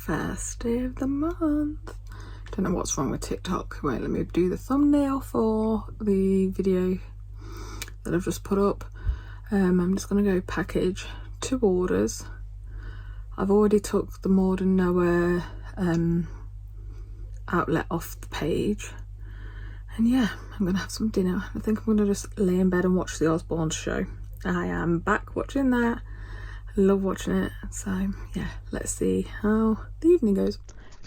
first day of the month. Don't know what's wrong with TikTok. Wait, let me do the thumbnail for the video that I've just put up. I'm just going to go package 2 orders. I've already took the More Than Nowhere outlet off the page. And yeah, I'm going to have some dinner. I think I'm going to just lay in bed and watch the Osbourne show. I am back watching that. I love watching it. So yeah, let's see how the evening goes.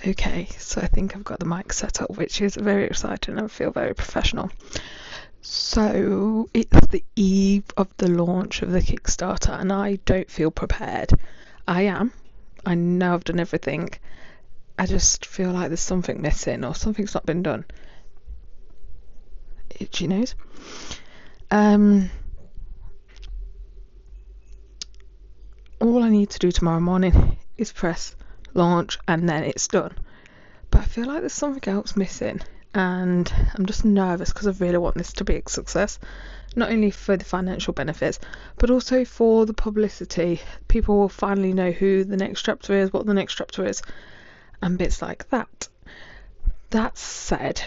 Okay, so I think I've got the mic set up, which is very exciting. I feel very professional. So it's the eve of the launch of the Kickstarter and I don't feel prepared. I know I've done everything. I just feel like there's something missing or something's not been done. Itchy nose. All I need to do tomorrow morning is press launch and then it's done. But I feel like there's something else missing and I'm just nervous because I really want this to be a success, not only for the financial benefits but also for the publicity. People will finally know who the next chapter is, what the next chapter is, and bits like that. That said,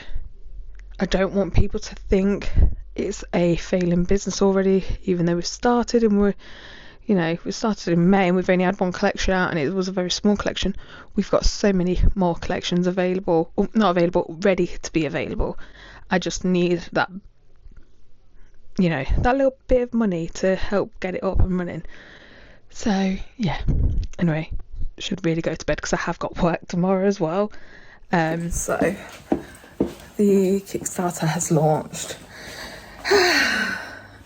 I don't want people to think it's a failing business already, even though we've started and we started in May and we've only had one collection out and it was a very small collection. We've got so many more collections available, or not available, ready to be available. I just need that, that little bit of money to help get it up and running. So yeah, anyway, should really go to bed because I have got work tomorrow as well. So the Kickstarter has launched.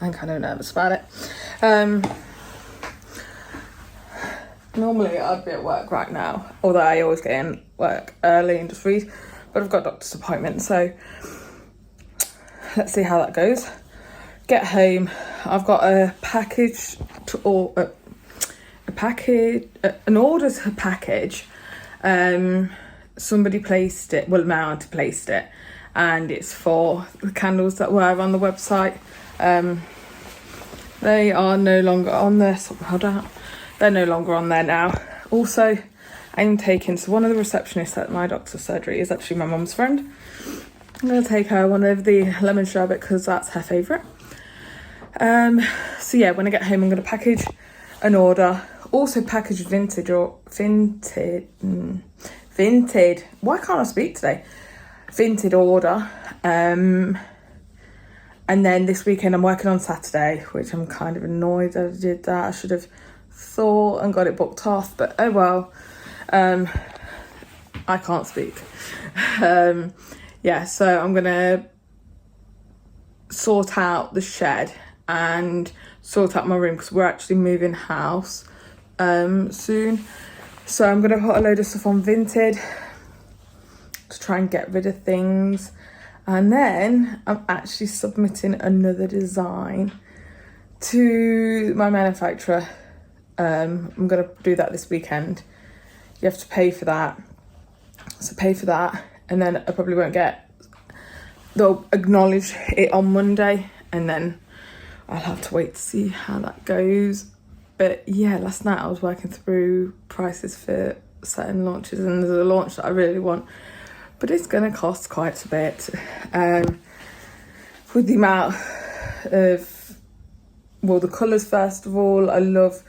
I'm kind of nervous about it. Normally I'd be at work right now, although I always get in work early and just read, but I've got a doctor's appointment, so let's see how that goes. Get home, I've got a package an order to package. Somebody placed it, well, my auntie placed it, and it's for the candles that were on the website. They are no longer on there, so hold on. They're no longer on there now. Also, I'm taking, so one of the receptionists at my doctor's surgery is actually my mum's friend. I'm going to take her one of the lemon sherbet because that's her favourite. So yeah, when I get home, I'm going to package an order. Also package vintage. Why can't I speak today? Vintage order. And then this weekend I'm working on Saturday, which I'm kind of annoyed that I did that. I should have thought and got it booked off, but oh well. I can't speak. Yeah, so I'm gonna sort out the shed and sort out my room because we're actually moving house soon. So I'm gonna put a load of stuff on Vinted to try and get rid of things, and then I'm actually submitting another design to my manufacturer. I'm going to do that this weekend. You have to pay for that. So pay for that. And then I probably won't they'll acknowledge it on Monday. And then I'll have to wait to see how that goes. But yeah, last night I was working through prices for certain launches. And there's a launch that I really want. But it's going to cost quite a bit. With the amount of, the colours first of all. I love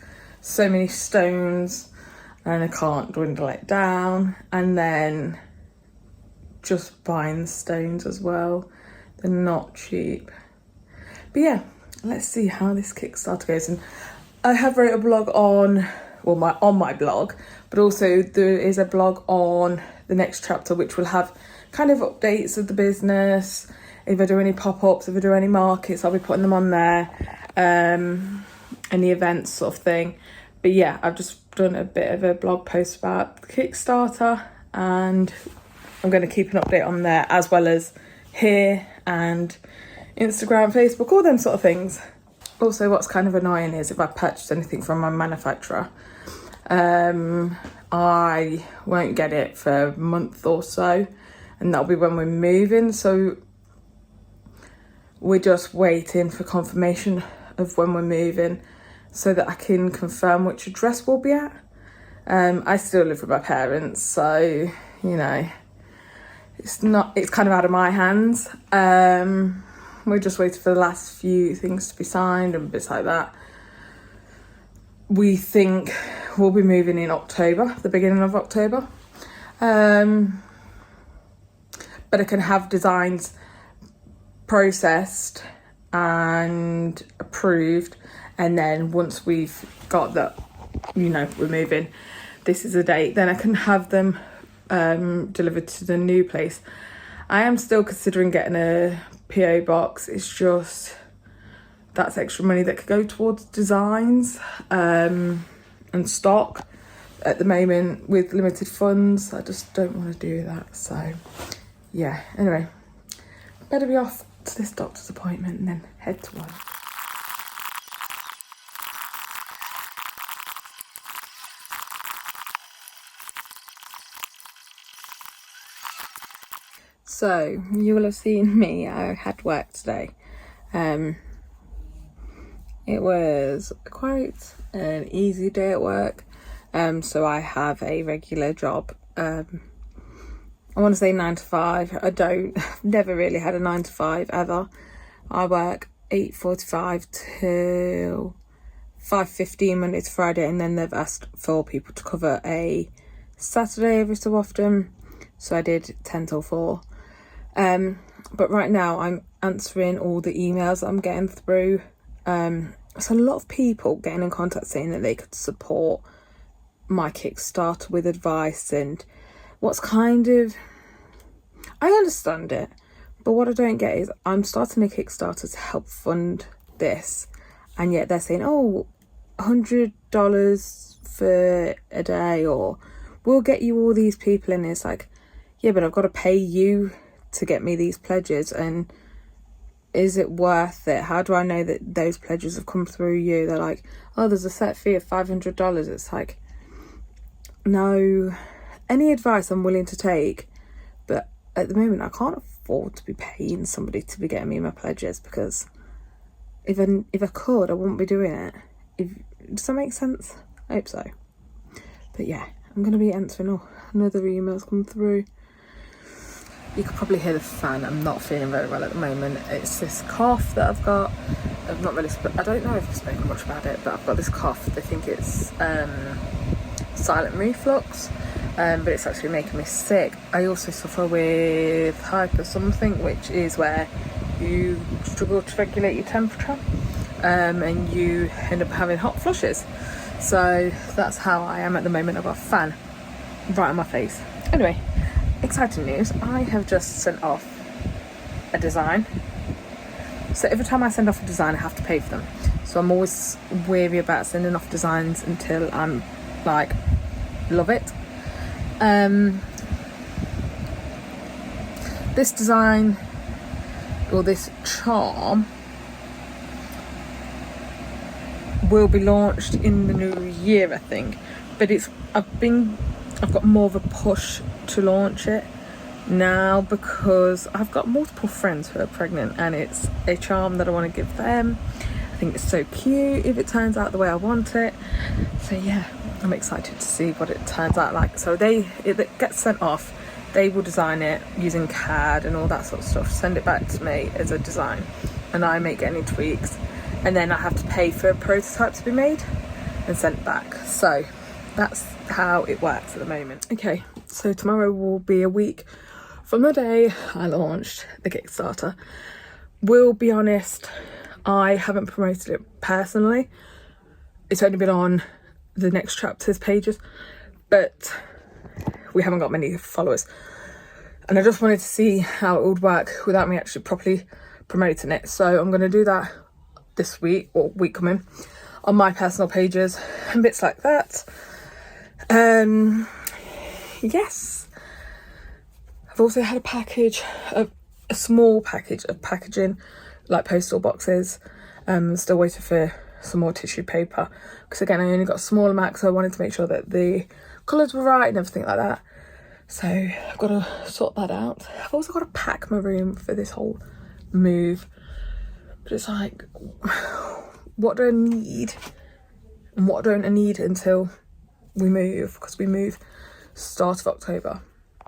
so many stones and I can't dwindle it down, and then just buying the stones as well, they're not cheap. But yeah, let's see how this Kickstarter goes. And I have wrote a blog on my blog, but also there is a blog on the next chapter which will have kind of updates of the business. If I do any pop-ups, if I do any markets, I'll be putting them on there. Any events sort of thing. But yeah, I've just done a bit of a blog post about the Kickstarter and I'm going to keep an update on there as well as here and Instagram, Facebook, all them sort of things. Also, what's kind of annoying is if I purchase anything from my manufacturer, I won't get it for a month or so, and that'll be when we're moving. So we're just waiting for confirmation of when we're moving so that I can confirm which address we'll be at. I still live with my parents, so, you know, it's kind of out of my hands. We're just waiting for the last few things to be signed and bits like that. We think we'll be moving in October, the beginning of October. But I can have designs processed and approved, and then once we've got that, you know, we're moving, this is the date, then I can have them delivered to the new place. I am still considering getting a PO box. It's just that's extra money that could go towards designs and stock. At the moment, with limited funds, I just don't want to do that. So yeah, anyway, better be off to this doctor's appointment and then head to work. So you will have seen me. I had work today. It was quite an easy day at work. So I have a regular job. I want to say 9 to 5. I've never really had a 9 to 5 ever. I work 8:45 till 5:15 Monday to Friday, and then they've asked for people to cover a Saturday every so often. So I did 10 till 4. But right now I'm answering all the emails that I'm getting through. So a lot of people getting in contact saying that they could support my Kickstarter with advice, and what's kind of, I understand it, but what I don't get is I'm starting a Kickstarter to help fund this, and yet they're saying, oh, $100 for a day, or we'll get you all these people, and it's like, yeah, but I've got to pay you to get me these pledges, and is it worth it? How do I know that those pledges have come through you? They're like, oh, there's a set fee of $500. It's like, no, any advice I'm willing to take, but at the moment I can't afford to be paying somebody to be getting me my pledges, because if I could, I wouldn't be doing it. Does that make sense? I hope so. But yeah, I'm going to be answering another email's come through. You could probably hear the fan. I'm not feeling very well at the moment. It's this cough that I've got. I've not really I don't know if I've spoken much about it, but I've got this cough. They think it's silent reflux, but it's actually making me sick. I also suffer with hyper something, which is where you struggle to regulate your temperature, and you end up having hot flushes. So that's how I am at the moment. I've got a fan right on my face. Anyway, exciting news. I have just sent off a design. So every time I send off a design, I have to pay for them. So I'm always wary about sending off designs until I'm like, love it. This design, or this charm, will be launched in the new year, I think. But I've got more of a push to launch it now, because I've got multiple friends who are pregnant, and it's a charm that I want to give them. I think it's so cute if it turns out the way I want it. So yeah, I'm excited to see what it turns out like. So it gets sent off, they will design it using CAD and all that sort of stuff, send it back to me as a design, and I make any tweaks, and then I have to pay for a prototype to be made and sent back. So that's how it works at the moment. Okay, so tomorrow will be a week from the day I launched the Kickstarter. Will be honest, I haven't promoted it personally. It's only been on the next chapter's pages, but we haven't got many followers, and I just wanted to see how it would work without me actually properly promoting it. So I'm going to do that this week, or week coming, on my personal pages and bits like that. Yes, I've also had a small package of packaging, like postal boxes. Still waiting for some more tissue paper, because again, I only got a small amount, so I wanted to make sure that the colours were right and everything like that. So I've got to sort that out. I've also got to pack my room for this whole move, but it's like, what do I need and what don't I need until we move, because we move start of October.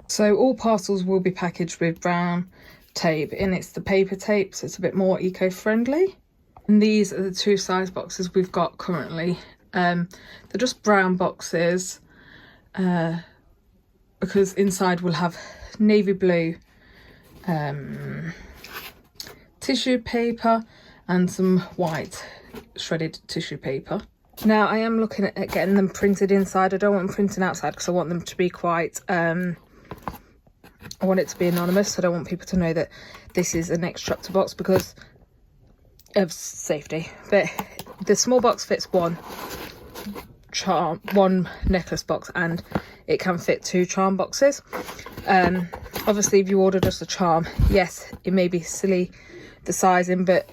So all parcels will be packaged with brown tape, and it's the paper tape, so it's a bit more eco-friendly. And these are the 2 size boxes we've got currently. They're just brown boxes, because inside we'll have navy blue tissue paper and some white shredded tissue paper. Now I am looking at getting them printed inside. I don't want them printing outside because I want them to be quite I want it to be anonymous. I don't want people to know that this is an extractor box because of safety. But the small box fits one necklace box, and it can fit 2 charm boxes. Obviously if you order just a charm, yes, it may be silly the sizing, but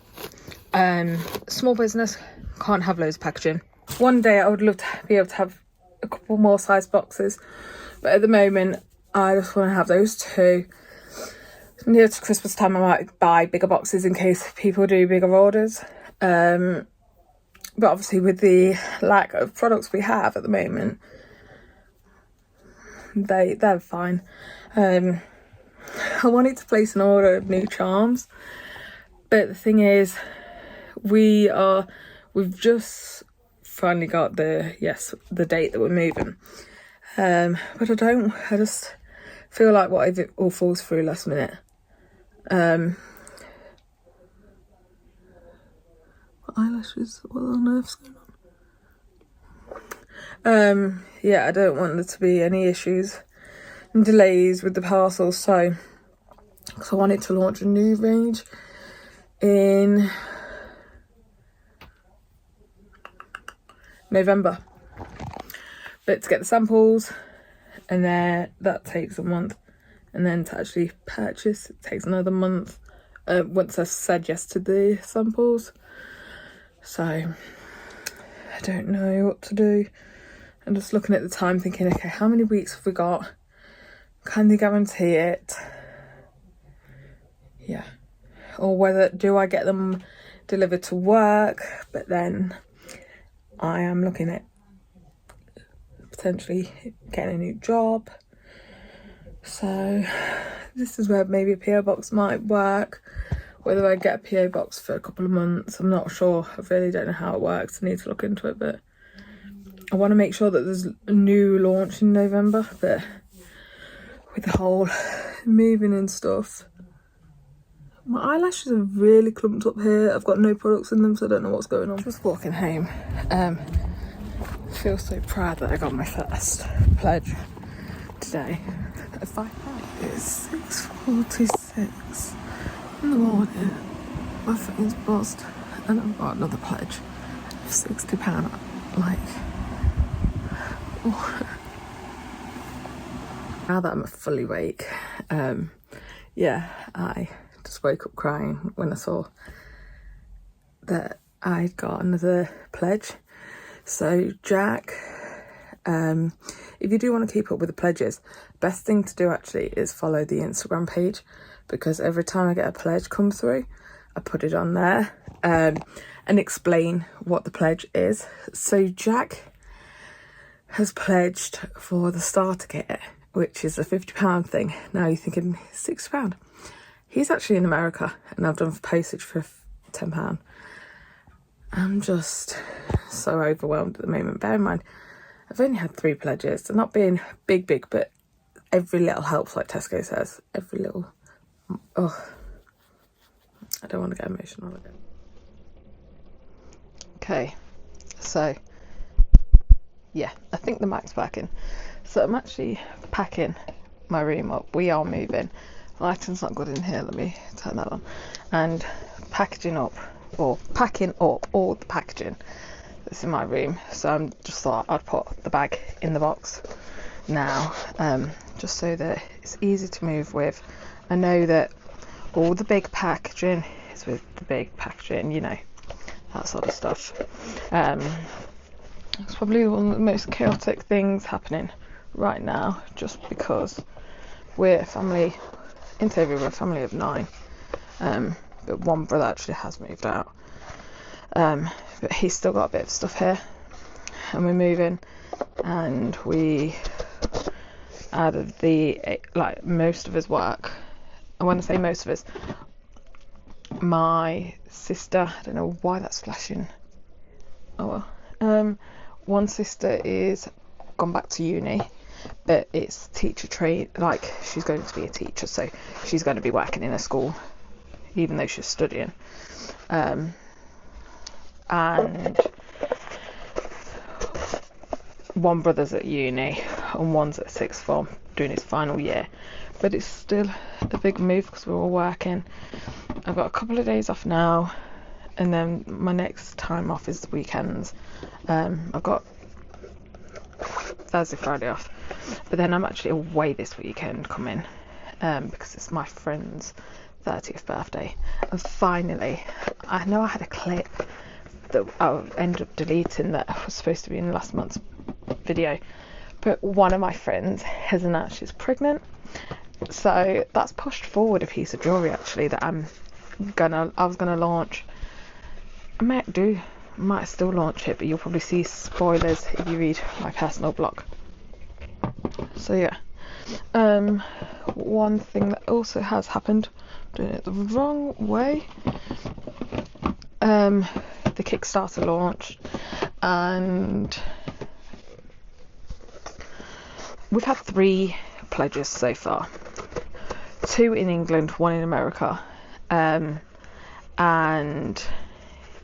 small business can't have loads of packaging. One day I would love to be able to have a couple more size boxes, but at the moment I just want to have those 2. Near to Christmas time I might buy bigger boxes in case people do bigger orders. But obviously with the lack of products we have at the moment, they're fine. I wanted to place an order of new charms, but the thing is we've just finally got the date that we're moving. But I just feel like what if it all falls through last minute. Eyelashes, what on earth's going on? Yeah, I don't want there to be any issues and delays with the parcels, so I wanted to launch a new range in November, but to get the samples, and then that takes a month, and then to actually purchase it takes another month, once I've said yes to the samples. So I don't know what to do. I'm just looking at the time thinking, okay, how many weeks have we got? Can they guarantee it? Yeah. Or whether do I get them delivered to work, but then I am looking at potentially getting a new job. So this is where maybe a PO box might work. Whether I get a PO box for a couple of months, I'm not sure. I really don't know how it works. I need to look into it, but I want to make sure that there's a new launch in November. But with the whole moving and stuff, my eyelashes are really clumped up here. I've got no products in them, so I don't know what's going on. Just walking home. I feel so proud that I got my first pledge today at £5. It's 6:46 in the morning. My phone's buzzed, and I've got another pledge of £60. Like, oh. Now that I'm fully awake, yeah, I just woke up crying when I saw that I'd got another pledge. So Jack, if you do want to keep up with the pledges, best thing to do actually is follow the Instagram page, because every time I get a pledge come through, I put it on there and explain what the pledge is. So Jack has pledged for the starter kit, which is a £50 thing. Now you're thinking, £60? He's actually in America, and I've done for postage for £10. I'm just so overwhelmed at the moment. Bear in mind, I've only had 3 pledges. They're not being big, but every little helps, like Tesco says. Every little. Oh, I don't want to get emotional again. Okay, so yeah, I think the Mac's packing. So I'm actually packing my room up. We are moving. Lighting's not good in here. Let me turn that on. And packing up all the packaging that's in my room. So I'm just thought I'd put the bag in the box now, just so that it's easy to move with. I know that all the big packaging is with the big packaging, you know, that sort of stuff. It's probably one of the most chaotic things happening right now, just because we're a family, in theory we're a family of 9, but one brother actually has moved out, but he's still got a bit of stuff here, and we're moving and we, out of the, like, most of his work, I want to say most of his, my sister, I don't know why that's flashing, oh well, one sister is gone back to uni, but it's teacher trade, like she's going to be a teacher, so she's going to be working in a school even though she's studying, and one brother's at uni and one's at sixth form doing his final year, but it's still a big move because we're all working. I've got a couple of days off now, and then my next time off is the weekends. I've got Thursday, Friday off, but then I'm actually away this weekend coming, because it's my friend's 30th birthday. And finally, I know I had a clip that I ended up deleting that was supposed to be in last month's video, but one of my friends has announced she's pregnant, so that's pushed forward a piece of jewellery actually that I was gonna launch. I might still launch it, but you'll probably see spoilers if you read my personal blog. So yeah, one thing that also has happened, I'm doing it the wrong way, the Kickstarter launched, and we've had 3 pledges so far, 2 in England, 1 in America, and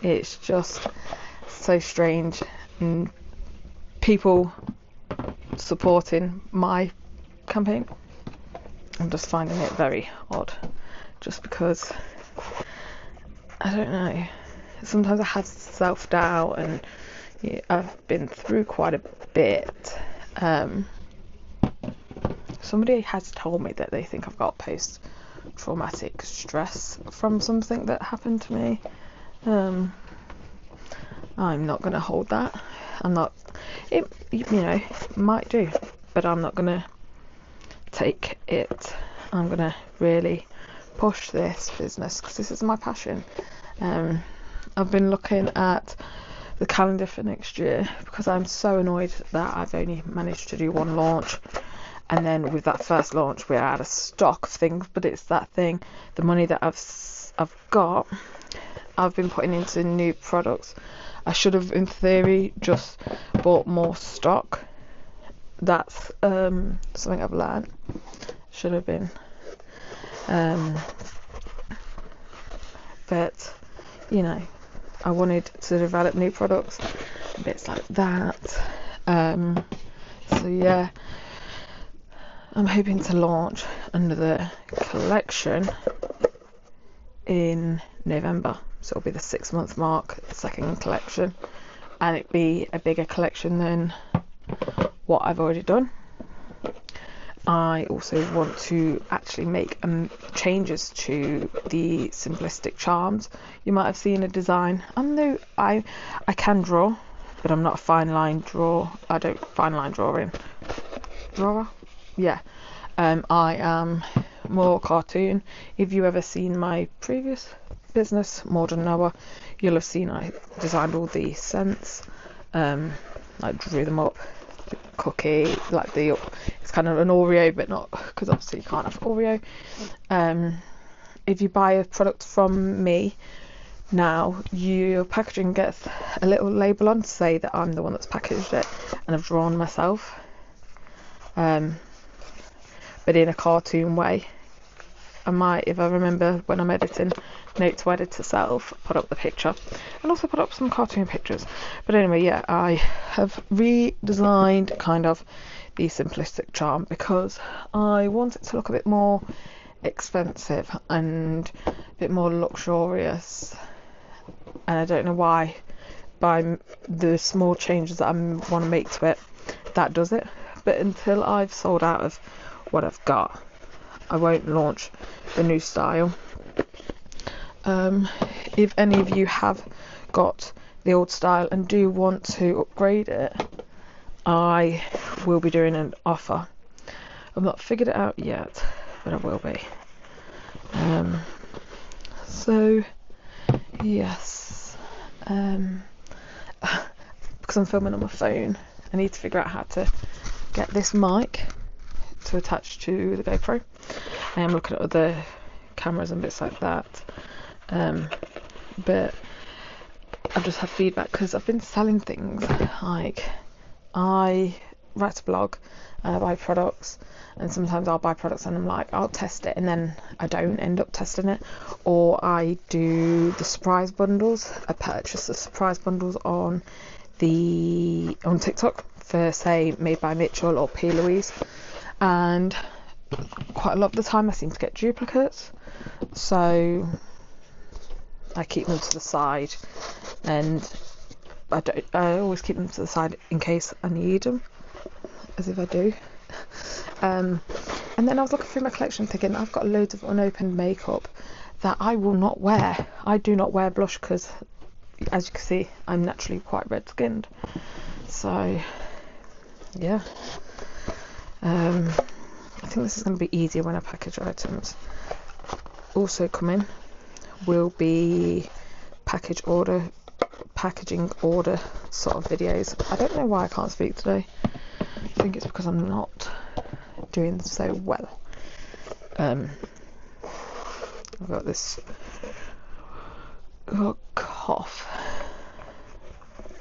it's just so strange, and people supporting my campaign. I'm just finding it very odd, just because I don't know, sometimes I have self-doubt, and yeah, I've been through quite a bit. Somebody has told me that they think I've got post-traumatic stress from something that happened to me. I'm not going to hold that. It might do, but I'm not going to take it. I'm going to really push this business because this is my passion. I've been looking at the calendar for next year because I'm so annoyed that I've only managed to do 1 launch, and then with that first launch we're out of stock of things. But it's that thing, the money that I've got, I've been putting into new products. I should have, in theory, just bought more stock. That's something I've learned. Should have been. But, I wanted to develop new products, bits like that. So yeah, I'm hoping to launch under the collection in November. So it'll be the 6-month mark, second collection, and it'll be a bigger collection than what I've already done. I also want to actually make changes to the simplistic charms. You might have seen a design. I can draw, but I'm not a fine line drawer. I don't fine line drawing. Drawer? Yeah. I am more cartoon. If you ever seen my previous business, Modern Noah, you'll have seen I designed all the scents. I drew them up. The cookie, like it's kind of an Oreo, but not, because obviously you can't have Oreo. If you buy a product from me now, your packaging gets a little label on to say that I'm the one that's packaged it and I've drawn myself, but in a cartoon way. I might, if I remember when I'm editing, note to edit to self, put up the picture, and also put up some cartoon pictures. But anyway, yeah, I have redesigned kind of the simplistic charm because I want it to look a bit more expensive and a bit more luxurious, and I don't know why, by the small changes that I want to make to it, that does it. But until I've sold out of what I've got, I won't launch the new style. If any of you have got the old style and do want to upgrade it, I will be doing an offer. I've not figured it out yet, but I will be. So yes, because I'm filming on my phone, I need to figure out how to get this mic to attach to the GoPro. I am looking at other cameras and bits like that, but I've just had feedback because I've been selling things. Like, I write a blog and I buy products, and sometimes I'll buy products and I'm like, I'll test it, and then I don't end up testing it. Or I do the surprise bundles. I purchase the surprise bundles on TikTok for, say, Made by Mitchell or P. Louise, and quite a lot of the time I seem to get duplicates, so I keep them to the side, and I always keep them to the side in case I need them, as if I do. And then I was looking through my collection thinking I've got loads of unopened makeup that I will not wear. I do not wear blush because, as you can see, I'm naturally quite red skinned. So yeah, I think this is going to be easier when I package items. Also coming will be packaging order sort of videos. I don't know why I can't speak today. I think it's because I'm not doing so well. I've got this cough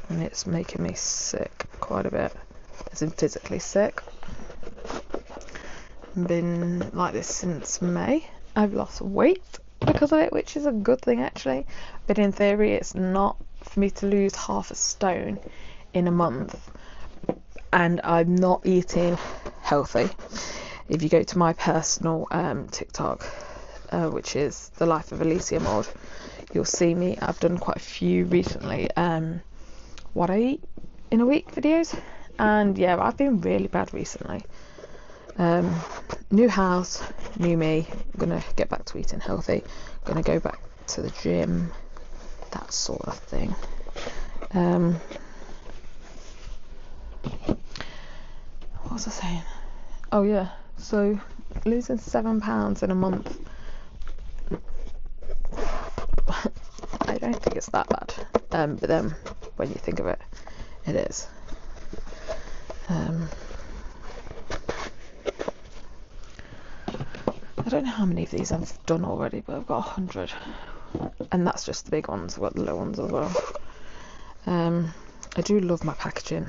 and it's making me sick quite a bit, as in physically sick. I've been like this since May. I've lost weight because of it, which is a good thing actually, but in theory it's not for me to lose half a stone in a month, and I'm not eating healthy. If you go to my personal TikTok, which is The Life of Alicia Maud, you'll see me. I've done quite a few recently, what I eat in a week videos, and yeah, I've been really bad recently. New house, new me. I'm gonna get back to eating healthy, gonna go back to the gym, that sort of thing. What was I saying? Oh yeah, so losing £7 in a month, I don't think it's that bad, but then when you think of it, it is. I don't know how many of these I've done already, but I've got 100, and that's just the big ones. I've got the little ones as well. I do love my packaging.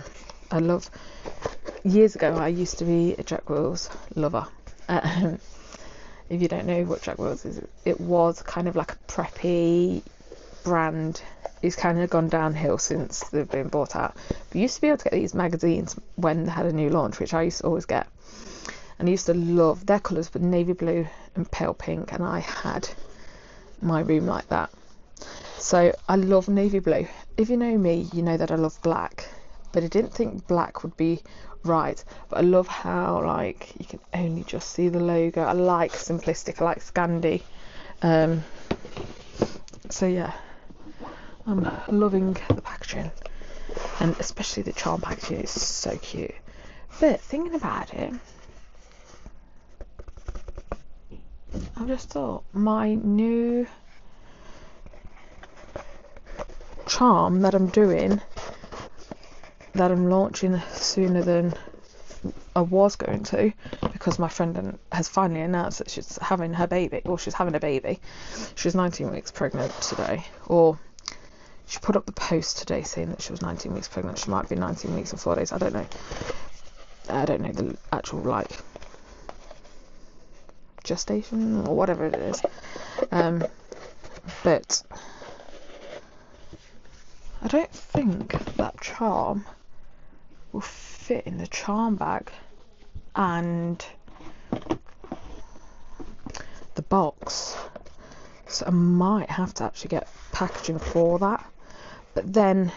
Years ago I used to be a Jack Wills lover. If you don't know what Jack Wills is, it was kind of like a preppy brand. It's kind of gone downhill since they've been bought out. We used to be able to get these magazines when they had a new launch, which I used to always get. And I used to love their colours, but navy blue and pale pink, and I had my room like that. So I love navy blue. If you know me, you know that I love black, but I didn't think black would be right. But I love how, like, you can only just see the logo. I like simplistic, I like Scandi. So yeah, I'm loving the packaging, and especially the charm packaging is so cute. But thinking about it, I've just thought my new charm that I'm doing, that I'm launching sooner than I was going to, because my friend has finally announced that she's having her baby, or she's having a baby. She's 19 weeks pregnant today, or she put up the post today saying that she was 19 weeks pregnant. She might be 19 weeks and 4 days, I don't know. I don't know the actual, like, gestation or whatever it is, but I don't think that charm will fit in the charm bag and the box, so I might have to actually get packaging for that. But then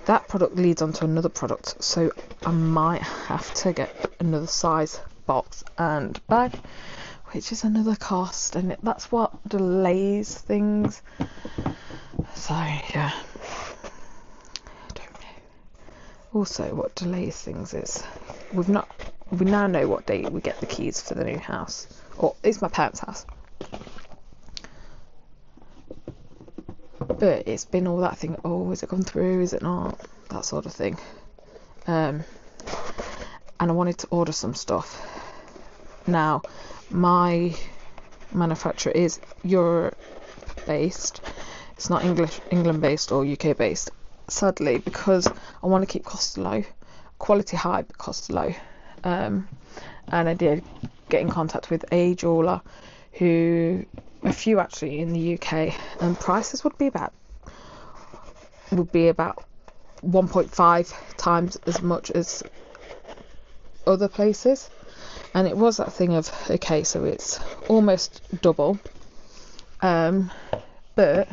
that product leads on to another product, so I might have to get another size box and bag, which is another cost, and that's what delays things. So yeah, I don't know. Also, what delays things is we now know what date we get the keys for the new house, or it's my parents' house, but it's been all that thing, oh, is it gone through, is it not, that sort of thing. and I wanted to order some stuff. Now, my manufacturer is Europe based. It's not England based or UK based, sadly, because I want to keep costs low, quality high but costs low. And I did get in contact with a jeweler, a few actually in the UK, and prices would be about 1.5 times as much as other places. And it was that thing of, okay, so it's almost double, but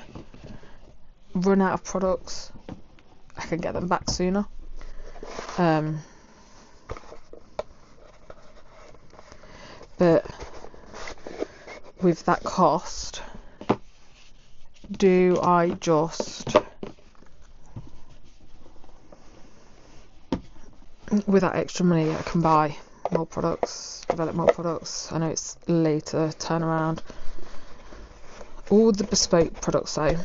run out of products, I can get them back sooner. But with that cost, do I just, with that extra money, I can buy more products, develop more products. I know it's later turnaround. All the bespoke products though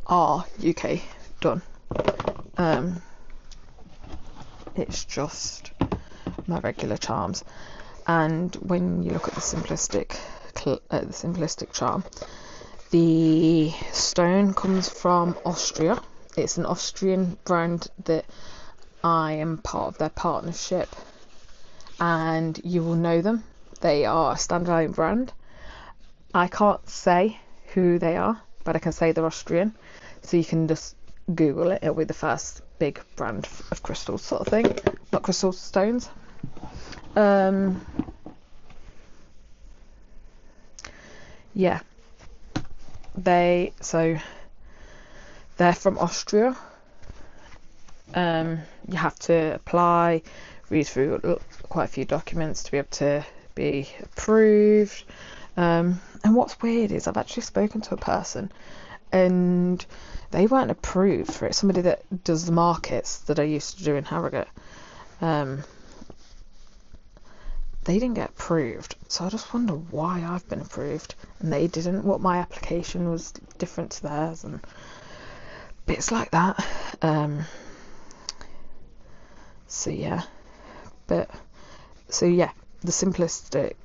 are UK done. It's just my regular charms. And when you look at the simplistic charm, the stone comes from Austria. It's an Austrian brand that I am part of their partnership, and you will know them. They are a standalone brand. I can't say who they are, but I can say they're Austrian, so you can just Google it. It'll be the first big brand of crystals, sort of thing. Not crystals, stones. Yeah, they're from Austria. You have to apply, read through quite a few documents to be able to be approved. And what's weird is I've actually spoken to a person and they weren't approved for it. Somebody that does the markets that I used to do in Harrogate. They didn't get approved, so I just wonder why I've been approved and they didn't, what my application was different to theirs and bits like that. So yeah, the simplistic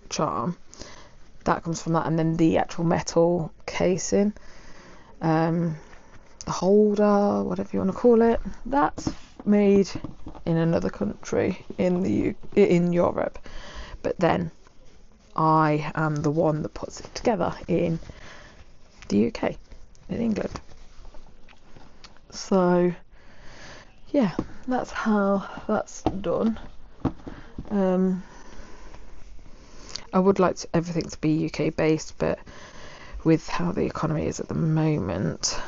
charm, that comes from that, and then the actual metal casing, the holder, whatever you want to call it, that's made in another country in Europe, but then I am the one that puts it together in the UK, in England. So yeah, that's how that's done. I would like everything to be UK based, but with how the economy is at the moment,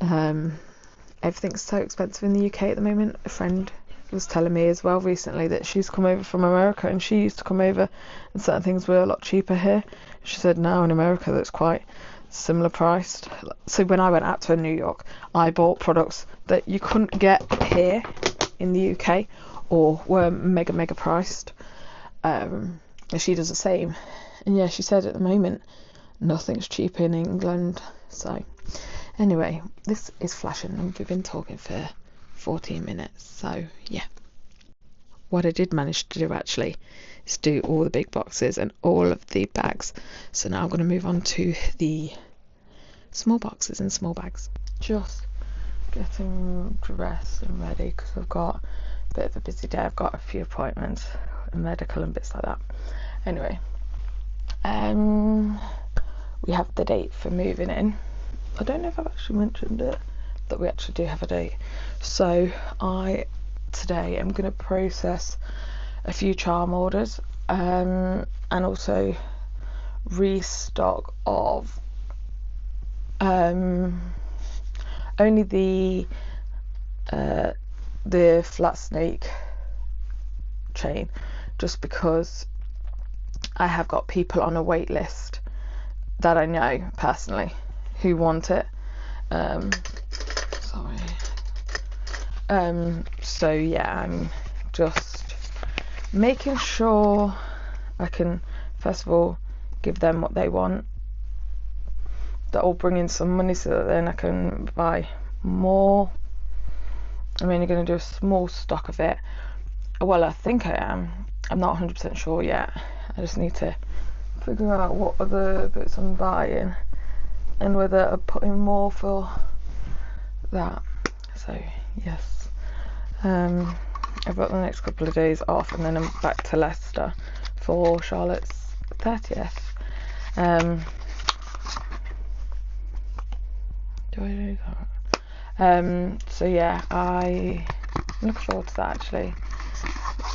everything's so expensive in the UK at the moment. A friend was telling me as well recently that she's come over from America, and she used to come over and certain things were a lot cheaper here. She said now in America that's quite similar priced. So when I went out to New York, I bought products that you couldn't get here in the UK or were mega priced. And she does the same. And yeah, she said at the moment nothing's cheap in England. So anyway, this is flashing and we've been talking for 14 minutes. So yeah, what I did manage to do actually is do all the big boxes and all of the bags. So now I'm going to move on to the small boxes and small bags. Just getting dressed and ready because I've got a bit of a busy day. I've got a few appointments and medical and bits like that. Anyway, we have the date for moving in. I don't know if I've actually mentioned it, that we actually do have a date. So today I'm going to process a few charm orders, and also restock of only the flat snake chain, just because I have got people on a wait list that I know personally who want it. So yeah, I'm just making sure I can first of all give them what they want. That will bring in some money so that then I can buy more I'm only going to do a small stock of it. Well, I think I am. I'm not 100% sure yet. I just need to figure out what other bits I'm buying and whether I'm putting more for that. So yes, I've got the next couple of days off, and then I'm back to Leicester for Charlotte's 30th. Do I do that? So yeah, I'm looking forward to that actually.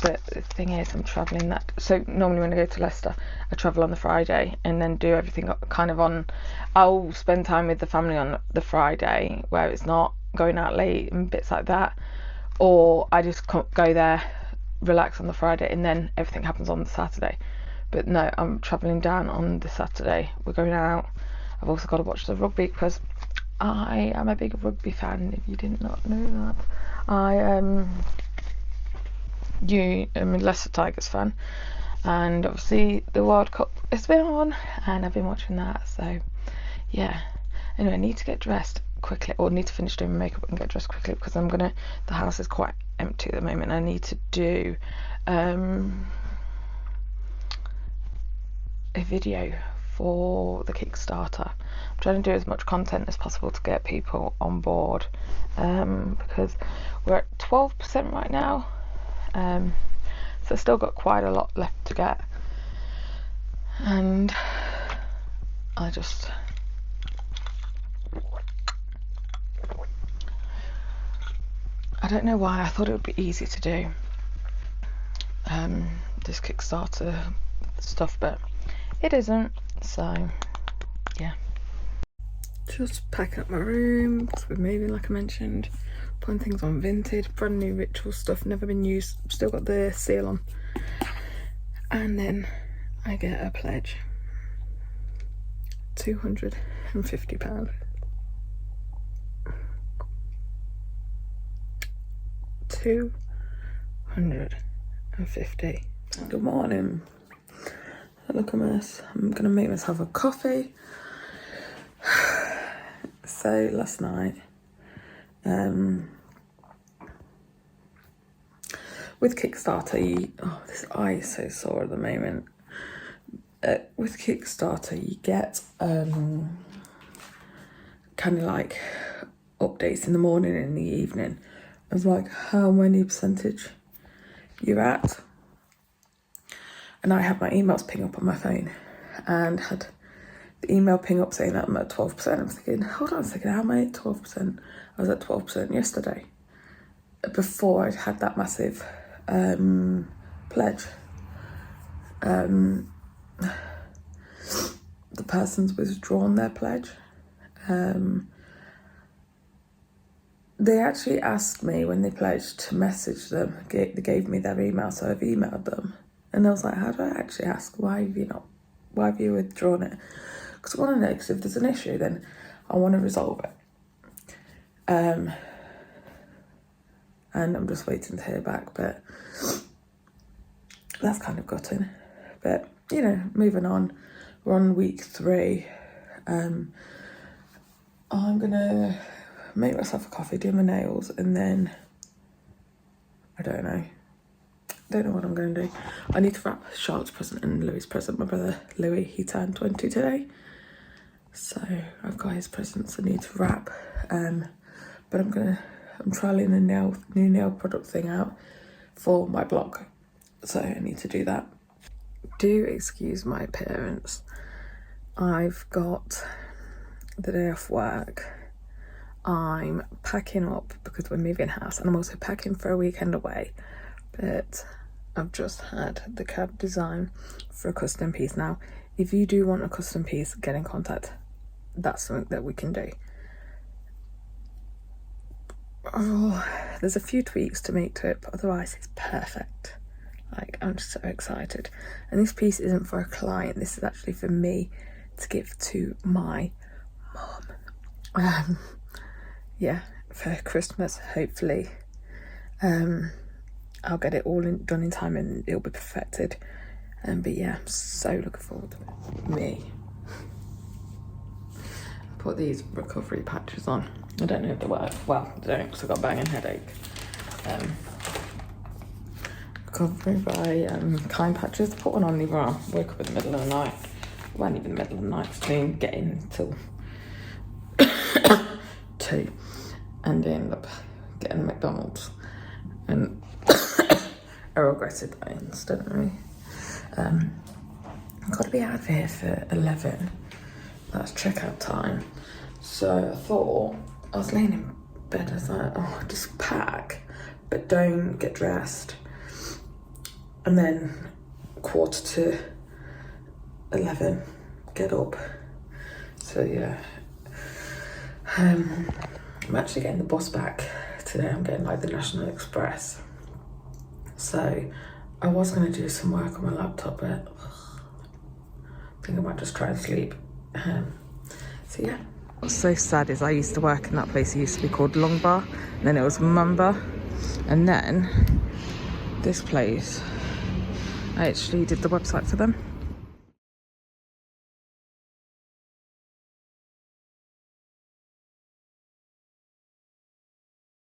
But the thing is, I'm travelling that. So normally when I go to Leicester, I travel on the Friday and then do everything kind of on. I'll spend time with the family on the Friday where it's not going out late and bits like that. Or I just go there, relax on the Friday, and then everything happens on the Saturday. But no, I'm travelling down on the Saturday. We're going out. I've also got to watch the rugby because I am a big rugby fan, if you did not know that. I'm a Leicester Tigers fan, and obviously the World Cup has been on and I've been watching that, so yeah. Anyway, I need to get dressed quickly, or need to finish doing my makeup and get dressed quickly because the house is quite empty at the moment. I need to do a video for the Kickstarter. I'm trying to do as much content as possible to get people on board, because we're at 12% right now, so I've still got quite a lot left to get, and I don't know why I thought it would be easy to do this Kickstarter stuff, but it isn't. So yeah, just packing up my room because we're moving, like I mentioned, putting things on Vinted, brand new ritual stuff, never been used, still got the seal on, and then I get a pledge, £250. £250. Good morning. Look at this. I'm gonna make myself a coffee. So last night, with Kickstarter, this eye is so sore at the moment. With Kickstarter, you get kind of like updates in the morning and in the evening of like how many percentage you're at. And I had my emails ping up on my phone and had the email ping up saying that I'm at 12%. I'm thinking, hold on a second, how am I at 12%? I was at 12% yesterday, before I'd had that massive pledge. The person's withdrawn their pledge. They actually asked me when they pledged to message them. They gave me their email, so I've emailed them. And I was like, how do I actually ask? Why have you withdrawn it? Because I want to know, because if there's an issue, then I want to resolve it. And I'm just waiting to hear back, but that's kind of gutting. But, moving on. We're on week 3. I'm going to make myself a coffee, do my nails, and then, I don't know what I'm going to do. I need to wrap Charlotte's present and Louis' present. My brother Louis, he turned 20 today, so I've got his presents I need to wrap. But I'm trialing a new nail product thing out for my blog, so I need to do that. Do excuse my appearance. I've got the day off work. I'm packing up because we're moving house, and I'm also packing for a weekend away, but I've just had the CAD design for a custom piece. Now, if you do want a custom piece, get in contact. That's something that we can do. Oh, there's a few tweaks to make to it, but otherwise it's perfect. Like, I'm so excited. And this piece isn't for a client, this is actually for me to give to my mum. Yeah, for Christmas, hopefully. I'll get it all done in time and it'll be perfected. But yeah, I'm so looking forward to it. Me. put these recovery patches on. I don't know if they work. Well, I don't, because I've got a banging headache. Recovery by Kind patches. Put one on either arm. Wake up in the middle of the night. It wasn't even the middle of the night, between getting till 2 and end up getting McDonald's. And I regretted that instantly. I've got to be out of here for 11. That's checkout time. So I thought, I was laying in bed, I was like, oh, just pack, but don't get dressed. And then 11:15, get up. So yeah, I'm actually getting the bus back today. I'm getting like the National Express. So I was gonna do some work on my laptop, but I think I might just try and sleep. So yeah. What's so sad is I used to work in that place. It used to be called Long Bar, and then it was Mamba, and then this place, I actually did the website for them.